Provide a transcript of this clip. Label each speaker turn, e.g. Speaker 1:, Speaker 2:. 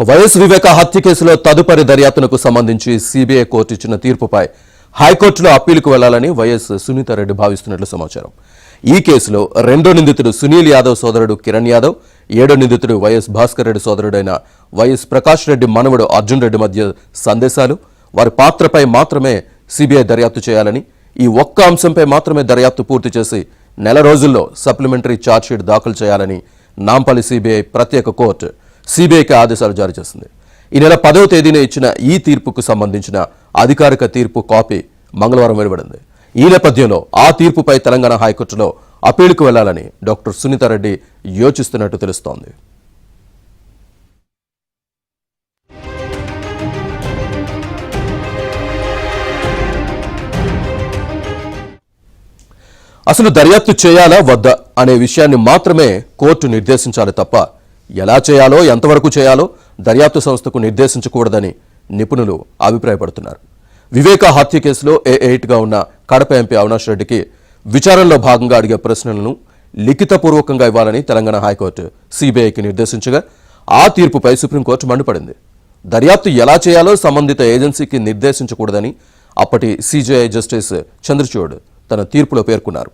Speaker 1: YS వివేక హత్య కేసులో తదుపరి దర్యాప్తునకు సంబంధించి సిబిఐ కోర్టు ఇచ్చిన తీర్పుపై హైకోర్టులో అప్పీలుకు వెళ్లాలని వైఎస్ సునీతారెడ్డి భావిస్తున్నట్లు సమాచారం. ఈ కేసులో రెండో నిందితుడు సునీల్ యాదవ్ సోదరుడు కిరణ్ యాదవ్, ఏడో నిందితుడు వైఎస్ భాస్కర్ రెడ్డి సోదరుడైన వైఎస్ ప్రకాష్ రెడ్డి మనవడు అర్జున్ రెడ్డి మధ్య సందేశాలు, వారి పాత్రపై మాత్రమే సిబిఐ దర్యాప్తు చేయాలని, ఈ ఒక్క అంశంపై మాత్రమే దర్యాప్తు పూర్తి చేసి నెల రోజుల్లో సప్లిమెంటరీ ఛార్జ్షీట్ దాఖలు చేయాలని నాంపల్లి సిబిఐ ప్రత్యేక కోర్టు సిబిఐకి ఆదేశాలు జారీ చేసింది. ఈ నెల 10వ తేదీన ఇచ్చిన ఈ తీర్పుకు సంబంధించిన అధికారిక తీర్పు కాపీ మంగళవారం వెలువడింది. ఈ నేపథ్యంలో ఆ తీర్పుపై తెలంగాణ హైకోర్టులో అప్పీలుకు వెళ్లాలని డాక్టర్ సునీతారెడ్డి యోచిస్తున్నట్టు తెలుస్తోంది. అసలు దర్యాప్తు చేయాలా వద్దా అనే విషయాన్ని మాత్రమే కోర్టు నిర్దేశించాలి తప్ప ఎలా చేయాలో, ఎంతవరకు చేయాలో దర్యాప్తు సంస్థకు నిర్దేశించకూడదని నిపుణులు అభిప్రాయపడుతున్నారు. వివేక హత్య కేసులో A8గా ఉన్న కడప ఎంపీ అవినాష్ రెడ్డికి విచారణలో భాగంగా అడిగే ప్రశ్నలను లిఖితపూర్వకంగా ఇవ్వాలని తెలంగాణ హైకోర్టు సిబిఐకి నిర్దేశించగా ఆ తీర్పుపై సుప్రీంకోర్టు మండిపడింది. దర్యాప్తు ఎలా చేయాలో సంబంధిత ఏజెన్సీకి నిర్దేశించకూడదని అప్పటి సిజేఐ జస్టిస్ చంద్రచూడ్ తన తీర్పులో పేర్కొన్నారు.